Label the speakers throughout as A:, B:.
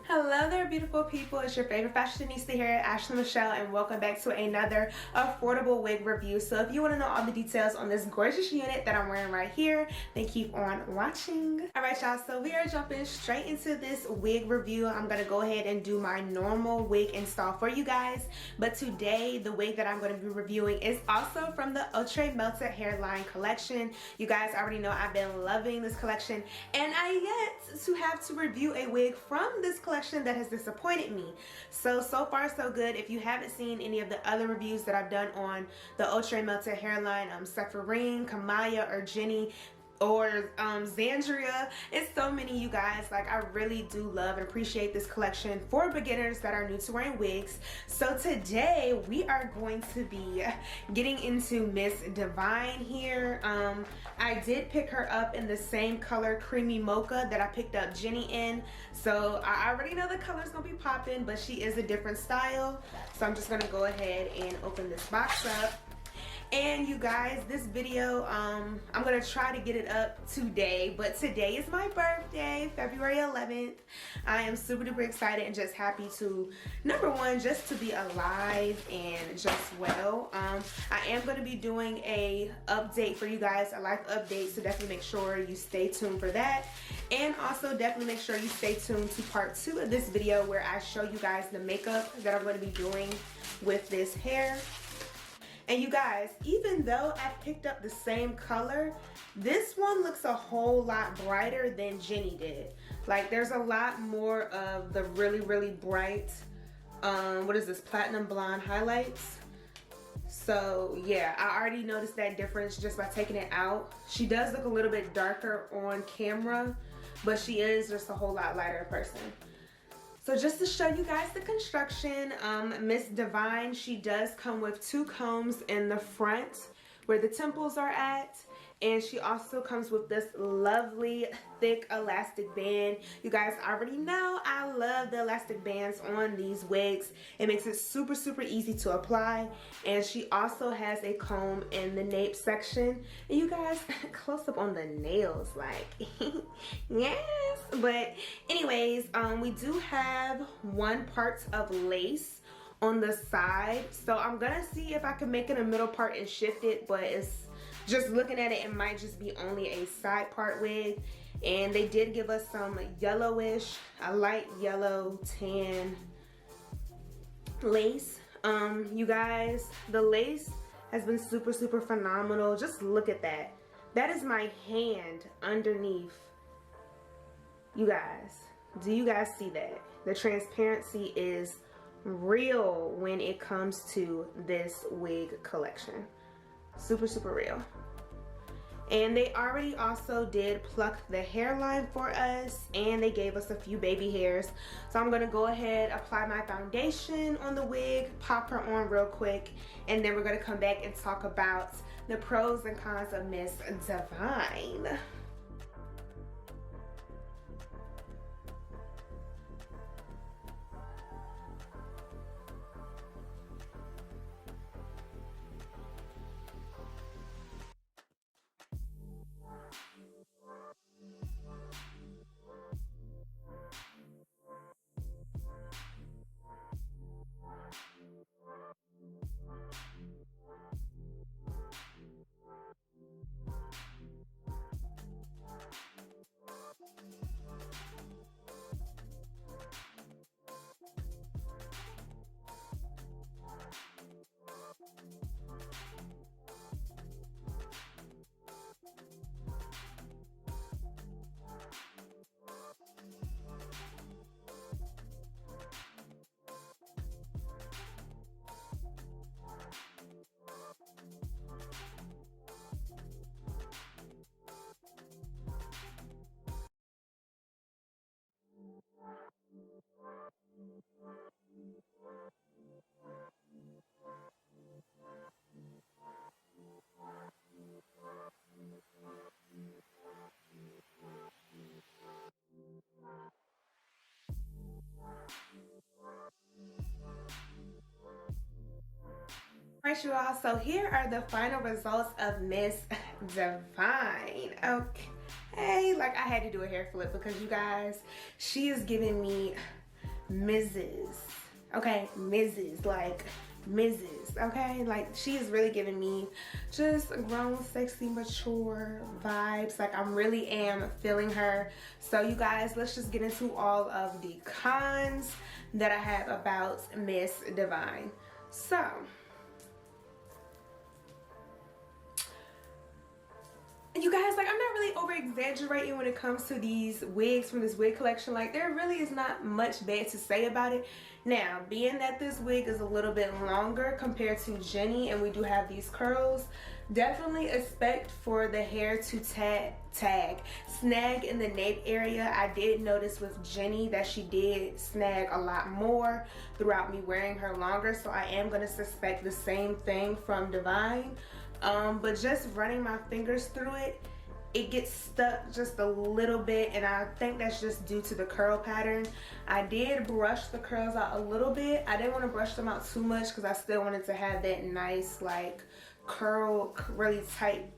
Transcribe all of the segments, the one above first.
A: Hello there, beautiful people. It's your favorite fashionista here, Ashley Michelle, and welcome back to another affordable wig review. So if you want to know all the details on this gorgeous unit that I'm wearing right here, then keep on watching. All right, y'all, so we are jumping straight into this wig review. I'm going to go ahead and do my normal wig install for you guys, but today the wig that I'm going to be reviewing is also from the Outre Melted Hairline collection. You guys already know I've been loving this collection, and I yet to have to review a wig from this collection that has disappointed me. So far so good. If you haven't seen any of the other reviews that I've done on the Outre Melted Hairline, Seraphine, Kamaya, or Jenni, or Zandra, it's so many, you guys. Like, I really do love and appreciate this collection for beginners that are new to wearing wigs. So today we are going to be getting into Miss Divine here. I did pick her up in the same color creamy mocha that I picked up Jenni in, so I already know the color's gonna be popping, but she is a different style. So I'm just gonna go ahead and open this box up. And you guys, this video, I'm gonna try to get it up today, but today is my birthday, February 11th. I am super duper excited and just happy to, number one, just to be alive and just well. I am gonna be doing a update for you guys, a life update, so definitely make sure you stay tuned for that. And also definitely make sure you stay tuned to part 2 of this video where I show you guys the makeup that I'm gonna be doing with this hair. And you guys, even though I picked up the same color, this one looks a whole lot brighter than Jenni did. Like, there's a lot more of the really bright, what is this, platinum blonde highlights. So yeah, I already noticed that difference just by taking it out. She does look a little bit darker on camera, but she is just a whole lot lighter in person. So just to show you guys the construction, Miss Divine, she does come with 2 combs in the front where the temples are at. And she also comes with this lovely thick elastic band. You guys already know I love the elastic bands on these wigs. It makes it super easy to apply. And she also has a comb in the nape section. And you guys, close up on the nails, like, yes. But anyways, we do have 1 part of lace on the side. So I'm gonna see if I can make it a middle part and shift it, but it's just looking at it, it might just be only a side part wig. And they did give us some yellowish, a light yellow tan lace. You guys, the lace has been super phenomenal. Just look at that. That is my hand underneath. You guys, do you guys see that? The transparency is real when it comes to this wig collection. Super real. And they already also did pluck the hairline for us, and they gave us a few baby hairs. So I'm gonna go ahead, apply my foundation on the wig, pop her on real quick, and then we're gonna come back and talk about the pros and cons of Miss Divine. Alright, you all, so here are the final results of Miss Divine. Okay, like I had to do a hair flip because you guys, she is giving me Mrs. Okay, Mrs. like Mrs. Okay, like she is really giving me just grown, sexy, mature vibes. Like I really am feeling her. So you guys, let's just get into all of the cons that I have about Miss Divine. So you guys, like I'm not really over exaggerating when it comes to these wigs from this wig collection. Like there really is not much bad to say about it. Now, being that this wig is a little bit longer compared to Jenni and we do have these curls, definitely expect for the hair to snag in the nape area. I did notice with Jenni that she did snag a lot more throughout me wearing her longer, so I am going to suspect the same thing from Divine. But just running my fingers through it, it gets stuck just a little bit, and I think that's just due to the curl pattern. I did brush the curls out a little bit. I didn't want to brush them out too much because I still wanted to have that nice like curl, really tight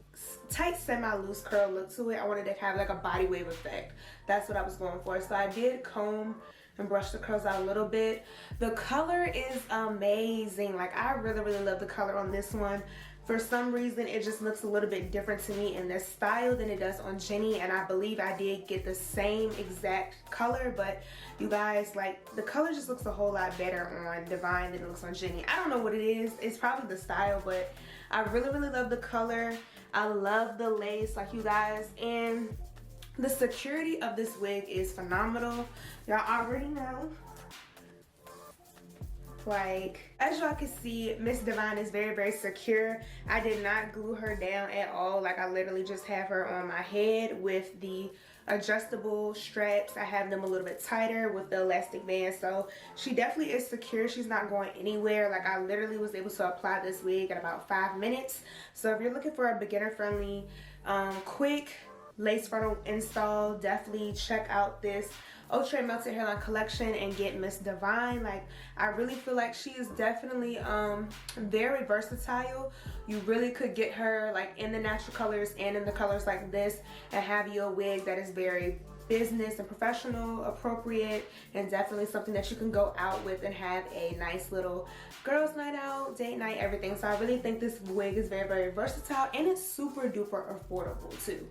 A: semi-loose curl look to it. I wanted to have like a body wave effect. That's what I was going for. So I did comb and brush the curls out a little bit. The color is amazing. Like I really love the color on this one. For some reason, it just looks a little bit different to me in this style than it does on Jenni, and I believe I did get the same exact color, but you guys, like the color just looks a whole lot better on Divine than it looks on Jenni. I don't know what it is. It's probably the style, but I really love the color. I love the lace, like you guys, and the security of this wig is phenomenal. Y'all already know. Like as y'all can see, Miss Divine is very secure. I did not glue her down at all. Like I literally just have her on my head with the adjustable straps. I have them a little bit tighter with the elastic band, so she definitely is secure. She's not going anywhere. Like I literally was able to apply this wig in about 5 minutes. So if you're looking for a beginner friendly quick lace frontal install, definitely check out this Outre melted hairline collection and get Miss Divine. Like I really feel like she is definitely very versatile. You really could get her like in the natural colors and in the colors like this and have you a wig that is very business and professional appropriate, and definitely something that you can go out with and have a nice little girls night out, date night, everything. So I really think this wig is very versatile, and it's super duper affordable too.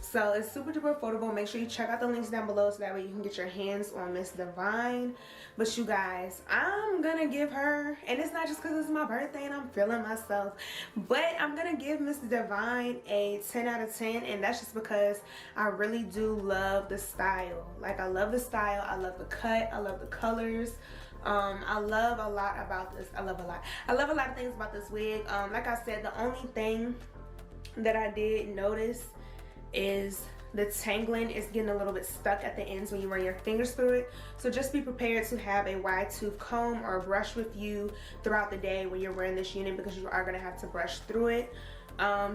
A: So it's super duper affordable. Make sure you check out the links down below so that way you can get your hands on Miss Divine. But you guys, I'm gonna give her, and it's not just because it's my birthday and I'm feeling myself, but I'm gonna give Miss Divine a 10 out of 10, and that's just because I really do love the style. Like I love the style, I love the cut, I love the colors. I love a lot about this. I love a lot of things about this wig. Like I said, the only thing that I did notice is the tangling is getting a little bit stuck at the ends when you run your fingers through it. So just be prepared to have a wide tooth comb or a brush with you throughout the day when you're wearing this unit, because you are going to have to brush through it.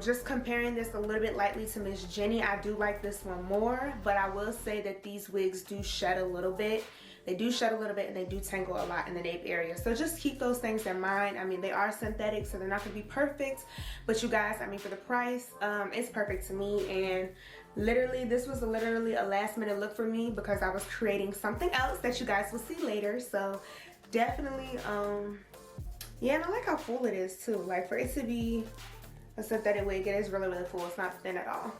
A: Just comparing this a little bit lightly to Miss Jenni, I do like this one more, but I will say that these wigs do shed a little bit. They do shed a little bit and they do tangle a lot in the nape area. So just keep those things in mind. I mean, they are synthetic, so they're not going to be perfect. But you guys, I mean, for the price, it's perfect to me. And literally, this was literally a last minute look for me because I was creating something else that you guys will see later. So definitely, yeah, and I like how full it is too. Like for it to be a synthetic wig, it is really full. It's not thin at all.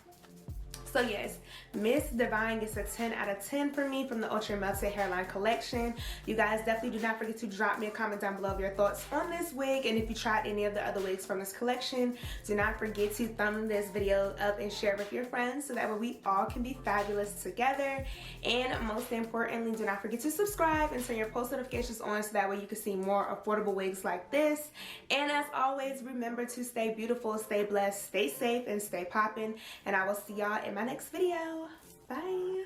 A: So yes, Miss Divine gets a 10 out of 10 for me from the Outre Melted Hairline collection. You guys definitely do not forget to drop me a comment down below of your thoughts on this wig, and if you tried any of the other wigs from this collection, do not forget to thumb this video up and share it with your friends so that way we all can be fabulous together. And most importantly, do not forget to subscribe and turn your post notifications on so that way you can see more affordable wigs like this. And as always, remember to stay beautiful, stay blessed, stay safe, and stay poppin'. And I will see y'all in my next video. Bye.